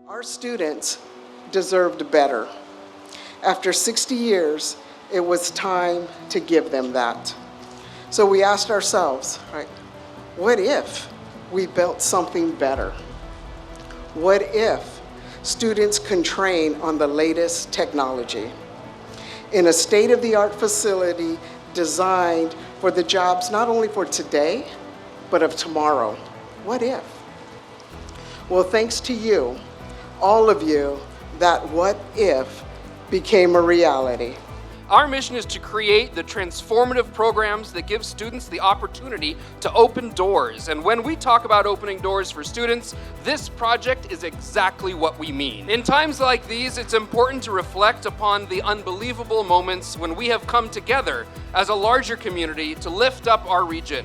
Our students deserved better. After 60 years, it was time to give them that. So we asked ourselves, right, what if we built something better? What if students can train on the latest technology in a state-of-the-art facility designed for the jobs not only for today, but of tomorrow? What if? Well, thanks to you, all of you, that what if became a reality. Our mission is to create the transformative programs that give students the opportunity to open doors. And when we talk about opening doors for students, this project is exactly what we mean. In times like these, it's important to reflect upon the unbelievable moments when we have come together as a larger community to lift up our region.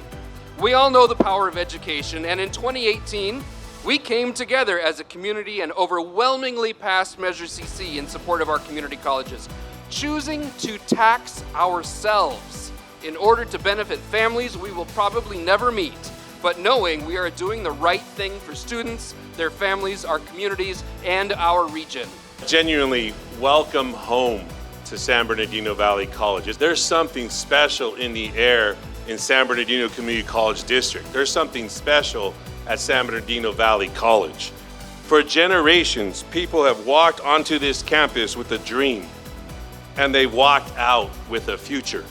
We all know the power of education, and in 2018, we came together as a community and overwhelmingly passed Measure CC in support of our community colleges, choosing to tax ourselves in order to benefit families we will probably never meet, but knowing we are doing the right thing for students, their families, our communities, and our region. Genuinely welcome home to San Bernardino Valley College. There's something special in the air in San Bernardino Community College District. There's something special at San Bernardino Valley College. For generations, people have walked onto this campus with a dream, and they walked out with a future.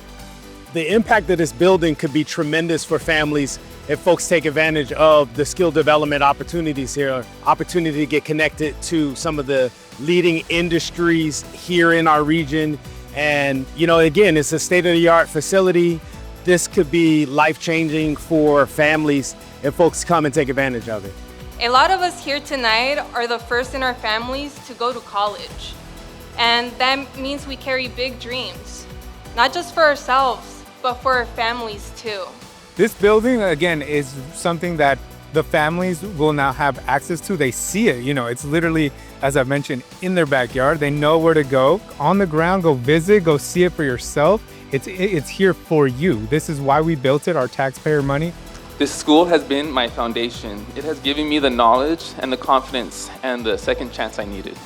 The impact of this building could be tremendous for families if folks take advantage of the skill development opportunities here, opportunity to get connected to some of the leading industries here in our region. And, you know, again, it's a state-of-the-art facility. This could be life-changing for families if folks come and take advantage of it. A lot of us here tonight are the first in our families to go to college. And that means we carry big dreams, not just for ourselves, but for our families too. This building, again, is something that the families will now have access to. They see it, you know, it's literally, as I mentioned, in their backyard. They know where to go, on the ground, go visit, go see it for yourself. It's here for you. This is why we built it, our taxpayer money. This school has been my foundation. It has given me the knowledge and the confidence and the second chance I needed.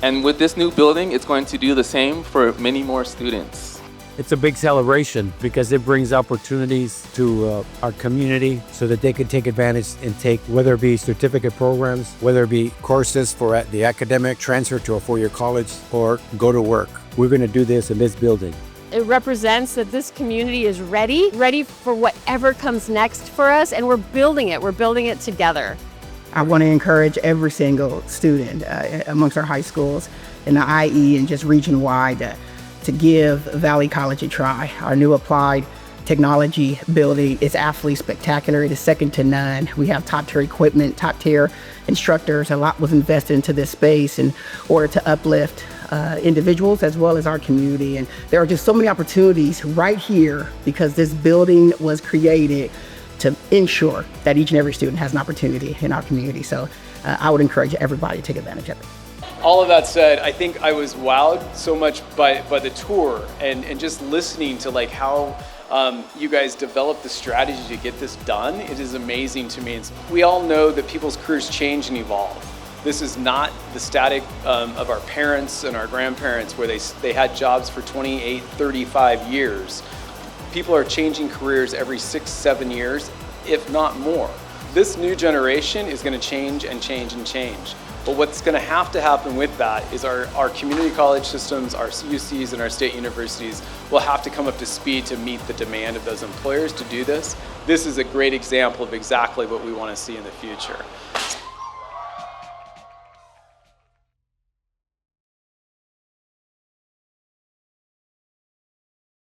And with this new building, it's going to do the same for many more students. It's a big celebration because it brings opportunities to our community so that they can take advantage and take, whether it be certificate programs, whether it be courses for the academic, transfer to a four-year college, or go to work. We're going to do this in this building. It represents that this community is ready for whatever comes next for us, and we're building it together. I want to encourage every single student amongst our high schools in the IE and just region-wide to give Valley College a try. Our new applied technology building is absolutely spectacular. It is second to none. We have top-tier equipment, top-tier instructors. A lot was invested into this space in order to uplift individuals as well as our community. And there are just so many opportunities right here because this building was created to ensure that each and every student has an opportunity in our community. So I would encourage everybody to take advantage of it. All of that said, I think I was wowed so much by the tour and just listening to like how you guys developed the strategy to get this done. It is amazing to me. We all know that people's careers change and evolve. This is not the static of our parents and our grandparents where they had jobs for 28, 35 years. People are changing careers every 6, 7 years, if not more. This new generation is going to change and change and change. But what's going to happen with that is our community college systems, our UCs, and our state universities will have to come up to speed to meet the demand of those employers to do this. This is a great example of exactly what we want to see in the future.